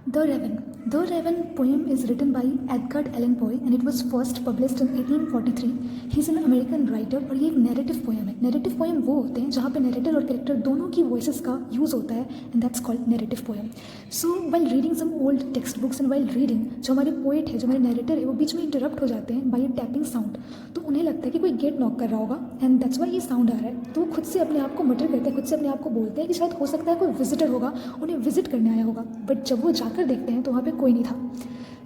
The Raven. The Raven poem is written by Edgar Allan Poe and it was first published in 1843. He is an American writer और ये एक narrative poem है. Narrative poem वो होते हैं जहाँ पे नैरेटर और कैरेक्टर दोनों की वॉइसेस का यूज़ होता है and that's called narrative poem. So while reading some old text books and while reading, जो हमारे पोएट है, जो हमारे नैरेटर है, वो बीच में इंटरप्ट हो जाते हैं बाई ए टैपिंग साउंड. तो उन्हें लगता है कि कोई गेट नॉक कर रहा होगा एंड दैट्स वाई ये साउंड आ रहा है. तो वो खुद से अपने आप को मटर करते हैं, खुद से अपने आप को बोलते हैं कि शायद हो सकता है कोई विजिटर होगा, उन्हें विजिट करने आया होगा. बट जब वो जाकर देखते हैं तो वहाँ पे कोई नहीं था.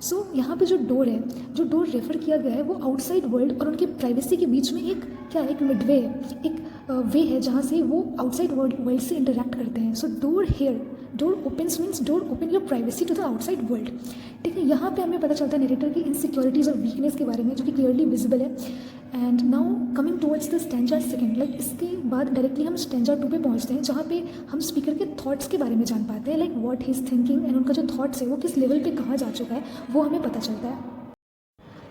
सो यहाँ पे जो डोर है, जो डोर रेफर किया गया है, वो आउटसाइड वर्ल्ड और उनकी प्राइवेसी के बीच में एक क्या है, एक मिडवे है, एक वे है जहाँ से वो आउटसाइड वर्ल्ड से इंटरेक्ट करते हैं. So door here, door opens means door open your privacy to the outside world. ठीक है, यहाँ पे हमें पता चलता है नरेटर की इनसिक्योरिटीज़ और वीकनेस के बारे में, जो कि क्लियरली विजिबल है. And now coming towards the stanza second, like इसके बाद डायरेक्टली हम स्टैंजा 2 पे पहुँचते हैं, जहाँ पे हम स्पीकर के थॉट्स के बारे में जान पाते हैं, like what he is thinking and उनका जो थॉट्स है वो किस लेवल पे कहाँ जा चुका है वो हमें पता चलता है.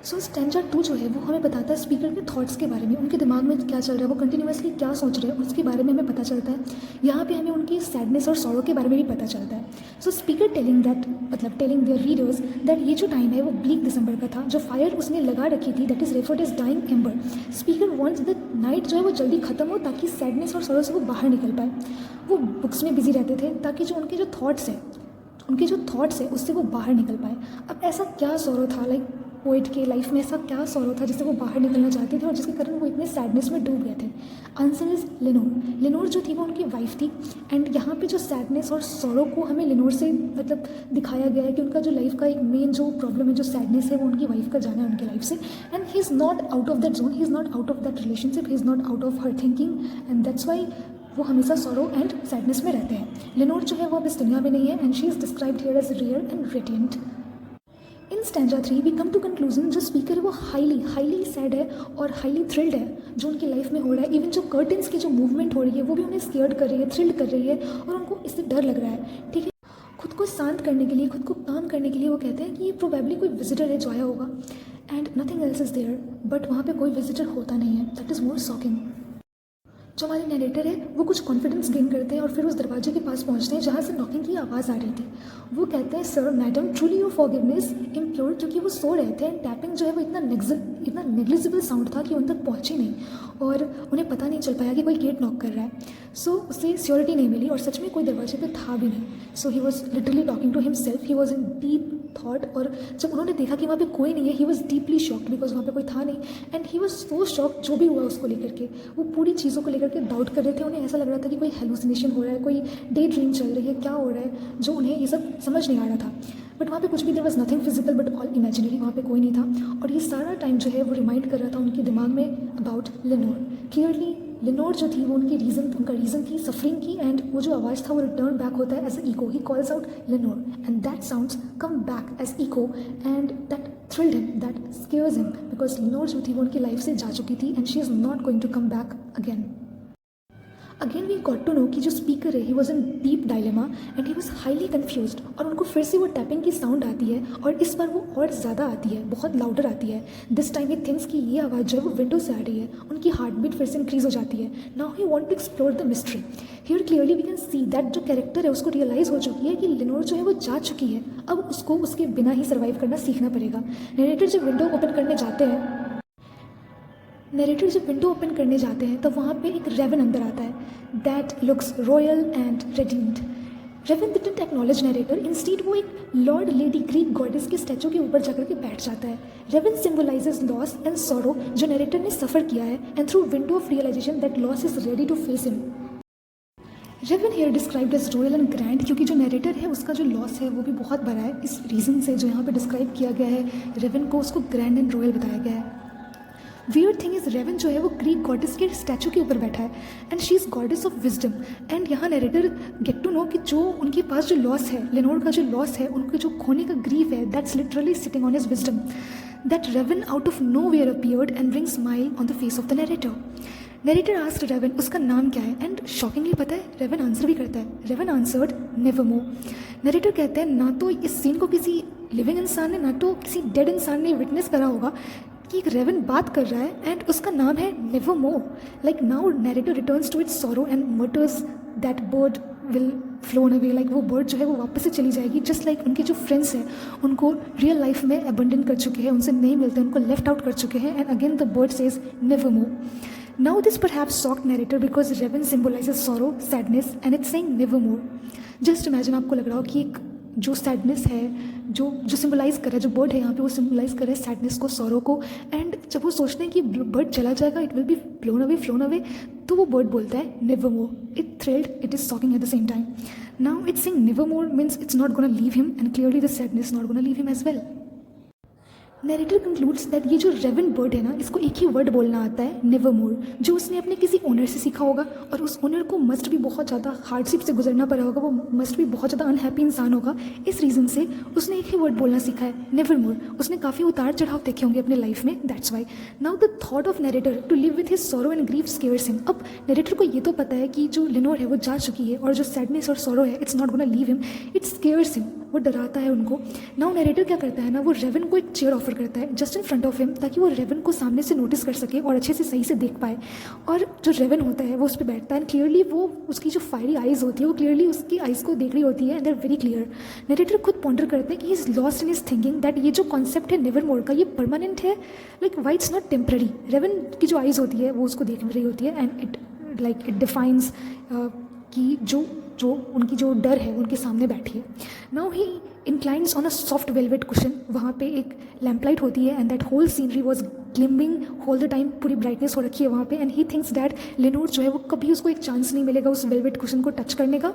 सो स्टैंजा 2 जो है वो हमें बताता है स्पीकर के थॉट्स के बारे में, उनके दिमाग में क्या चल रहा है, वो कंटिन्यूसली क्या सोच रहे हैं, उसके बारे में हमें पता चलता है. यहाँ पे हमें उनकी सैडनेस और सॉरो के बारे में भी पता चलता है. So speaker telling their readers that ये जो टाइम है वो ब्लीक दिसंबर का था, जो फायर उसने लगा रखी थी that is referred as dying ember. Speaker wants the night जो है वो जल्दी खत्म हो ताकि सैडनेस और सॉरो से वो बाहर निकल पाए. वो बुक्स में बिजी रहते थे ताकि जो उनके जो थॉट्स है उससे वो बाहर निकल पाए. अब ऐसा क्या सॉरो था, लाइक पोइट के लाइफ में ऐसा क्या सॉरो था जिससे वो बाहर निकलना चाहते थे और जिसके कारण वो इतने सैडनेस में डूब गए थे. Answer is लेनोर. लेनोर जो थी वो उनकी वाइफ थी एंड यहाँ पे जो सैडनेस और सॉरो को हमें लेनोर से दिखाया गया है कि उनका जो लाइफ का एक मेन जो प्रॉब्लम है, जो सैडनेस है, वो उनकी वाइफ का जाना है उनकी लाइफ से. And he is not out of that zone, he is not out of that relationship, he is not out of her thinking and that's why वो हमेशा सॉरो एंड सैडनेस में रहते हैं. लेनोर जो है वो अब इस दुनिया में नहीं है and she is described here as real and radiant. In stanza 3 we come to conclusion, जो स्पीकर है वो हाईली सैड है और हाईली थ्रिल्ड है जो उनकी लाइफ में हो रहा है. इवन जो कर्टन्स की जो मूवमेंट हो रही है वो भी उन्हें स्केयर्ड कर रही है, थ्रिल्ड कर रही है और उनको इससे डर लग रहा है. ठीक है, खुद को शांत करने के लिए, खुद को काम करने के लिए वो कहते हैं कि ये प्रोबेबली कोई विजिटर है जो आया होगा and nothing else is there. But वहाँ पे कोई विजिटर होता नहीं है. That is more shocking. जो हमारे नरेटर है वो कुछ कॉन्फिडेंस गेन करते हैं और फिर उस दरवाजे के पास पहुंचते हैं जहाँ से नॉकिंग की आवाज़ आ रही थी. वो कहते हैं sir madam truly your forgiveness impure, क्योंकि वो सो रहे थे एंड टैपिंग जो है वो इतना नेग्लिजिबल साउंड था कि उन तक पहुँचे नहीं और उन्हें पता नहीं चल पाया कि कोई गेट नॉक कर रहा है. सो उससे सियोरिटी नहीं मिली और सच में कोई दरवाजे पे था भी नहीं. So he was literally talking to himself, he was in deep thought. और जब उन्होंने देखा कि वहाँ पे कोई नहीं है, he was deeply shocked because वहाँ पे कोई था नहीं and he was so shocked. जो भी हुआ उसको लेकर के, वो पूरी चीज़ों को लेकर के डाउट कर रहे थे. उन्हें ऐसा लग रहा था कि कोई हेलुसिनेशन हो रहा है, कोई डे ड्रीम चल रही है, क्या हो रहा है, जो उन्हें ये सब समझ नहीं आ रहा था. बट वहाँ पे कुछ भी, there was nothing physical but all imaginary. वहाँ पे कोई नहीं था और ये सारा टाइम जो है वो रिमाइंड कर रहा था उनके दिमाग में अबाउट लेनोर. क्लियरली लेनोर जो थी वो उनका रीज़न थी सफरिंग की एंड वो जो आवाज़ था वो रिटर्न बैक होता है as echo. He calls out Lenore and that sounds come back as echo and that thrilled him, that scares him because Lenore जो थी वो उनकी लाइफ से जा चुकी थी and she is not going to come back again. Again we got to know कि जो स्पीकर है he was in deep dilemma and he was highly confused. और उनको फिर से वो टैपिंग की साउंड आती है और इस बार वो और ज़्यादा आती है, बहुत लाउडर आती है. दिस टाइम ही थिंक्स कि ये आवाज़ जो है वो विंडो से आ रही है. उनकी हार्ट बीट फिर से इंक्रीज हो जाती है. Now he want to explore the mystery. Here clearly we can see that जो कैरेक्टर है उसको रियलाइज़ हो चुकी है कि लेनोर जो है वो जा चुकी है. अब उसको उसके बिना ही सर्वाइव करना सीखना पड़ेगा. नरेटर जब विंडो ओपन करने जाते हैं तब वहाँ पे एक रेवन अंदर आता है that looks royal and radiant. Raven didn't acknowledge narrator, instead वो एक लॉर्ड लेडी ग्रीक गॉडेस के स्टैचू के ऊपर जाकर के बैठ जाता है. Raven symbolises loss and sorrow जो नरेटर ने सफ़र किया है and through window of realisation that loss is ready to face him. Raven here described as royal and grand, क्योंकि जो नरेटर है उसका जो लॉस है वो भी बहुत बड़ा है. इस रीज़न से जो यहाँ पे डिस्क्राइब किया गया है रेवन को, उसको ग्रैंड एंड रॉयल बताया गया है. वियर्ड थिंग इज़ रेवन जो है वो ग्रीक गॉडेस के स्टैचू के ऊपर बैठा है and she is goddess of wisdom. And यहाँ नरेटर गेट टू नो कि जो उनके पास जो लॉस है, लेनोर का जो लॉस है, उनके जो खोने का ग्रीफ है, that's literally sitting on his wisdom. That raven out of nowhere appeared and bring smile on the face of the narrator. Narrator asked raven उसका नाम क्या है एंड शॉकिंगली पता है रेवन आंसर भी करता है. Raven answered Nevermore. नरेटर कहते हैं ना तो इस सीन को किसी लिविंग इंसान ने ना तो किसी डेड इंसान ने विटनेस करा होगा कि एक रेवन बात कर रहा है एंड उसका नाम है nevermore. Like now narrator returns to its sorrow and mutters that bird will flown away, like वो बर्ड जो है वो वापस से चली जाएगी, जस्ट लाइक उनके जो फ्रेंड्स हैं उनको रियल लाइफ में अबंडन कर चुके हैं, उनसे नहीं मिलते, उनको लेफ्ट आउट कर चुके हैं. And again the bird says never more. Now this perhaps shocked narrator because Revan symbolizes sorrow, sadness and it's saying never more. Just imagine आपको लग रहा हो कि एक जो सैडनेस है, जो सिम्बलाइज़ कर रहा है, जो बर्ड है यहाँ पे वो सिम्बलाइज़ कर रहा है सैडनेस को, सॉरो को. एंड जब वो सोचते हैं कि बर्ड चला जाएगा, it will be flown away, तो वो बर्ड बोलता है never more. It thrilled, it is shocking at the same time. Now it's saying never more means it's not gonna leave him and clearly the sadness not gonna leave him as well. Narrator concludes that ये जो Raven bird है ना, इसको एक ही word बोलना आता है, never मोर, जो उसने अपने किसी ओनर से सीखा होगा. और उस ओनर को मस्ट भी बहुत ज़्यादा हार्डशिप से गुजरना पड़ा होगा, वो मस्ट भी बहुत ज़्यादा अनहैप्पी इंसान होगा. इस रीज़न से उसने एक ही वर्ड बोलना सीखा है, नेवर मोर. उसने काफ़ी उतार चढ़ाव देखे होंगे अपने लाइफ में, that's why. Now the thought of narrator to live with his sorrow and grief scares him. अब नरेटर को ये तो पता है कि जो लिनोर है वो जा चुकी है और जो सैडनेस और सॉरो है it's not gonna leave him, it scares him, वो डराता है उनको. नाउ नरेटर क्या करता है ना, वो रेवन को एक चेयर ऑफर करता है just in front of him, ताकि वो रेवन को सामने से नोटिस कर सके और अच्छे से सही से देख पाए. और जो रेवन होता है वो उस पर बैठता है एंड क्लियरली वो उसकी जो फायरी आइज़ होती है वो क्लियरली उसकी आइज़ को देख रही होती है and they are very clear. Narrator खुद पॉन्डर करते हैं कि he is lost in his thinking that ये जो कॉन्सेप्ट है नेवर मोर का, ये परमानेंट है, like why it's not temporary. Raven की जो आइज़ होती है वो उसको देख रही होती है एंड इट डिफाइंस कि जो उनकी जो डर है उनके सामने बैठी है. Now he inclines on a soft velvet cushion. वहाँ पे एक लैम्पलाइट होती है and that whole scenery was gleaming whole the time, पूरी ब्राइटनेस हो रखी है वहाँ पे. And he thinks that Lenore जो है वो कभी उसको एक चांस नहीं मिलेगा उस वेलवेट कुशन को टच करने का.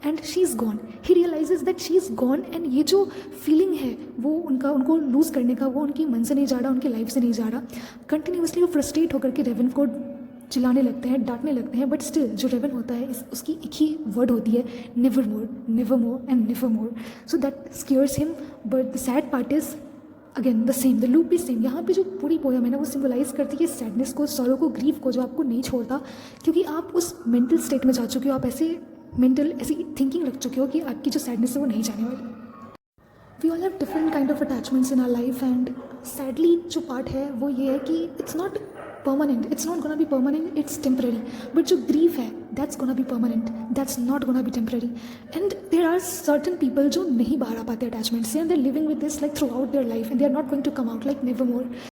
And she is gone. He realises that she is gone. And ये जो फीलिंग है वो उनको लूज़ करने का, वो उनकी मन से नहीं जा रहा, उनकी लाइफ से नहीं जा रहा. कंटिन्यूसली वो फ्रस्ट्रेट होकर के रेवन को चिल्लाने लगते हैं, डांटने लगते हैं. बट स्टिल जो रेवन होता है उसकी एक ही वर्ड होती है, never more, never more and never more. So that scares him. But the sad part is again the same, the loop is same. यहाँ पे जो पूरी पोएम है ना वो सिम्बलाइज करती है सैडनेस को, सॉरो को, ग्रीफ को, जो आपको नहीं छोड़ता, क्योंकि आप उस मेंटल स्टेट में जा चुके हो, आप ऐसी थिंकिंग रख चुके हो कि आपकी जो सैडनेस है वो नहीं जाने वाली. We all have different kind of attachments in our life and sadly जो पार्ट है वो ये है कि it's not permanent, it's not gonna be permanent, it's temporary. But जो grief है that's gonna be permanent, that's not gonna be temporary. And there are certain people जो नहीं बाहर आ पाते attachment से and they're living with this like throughout their life and they are not going to come out, like never more.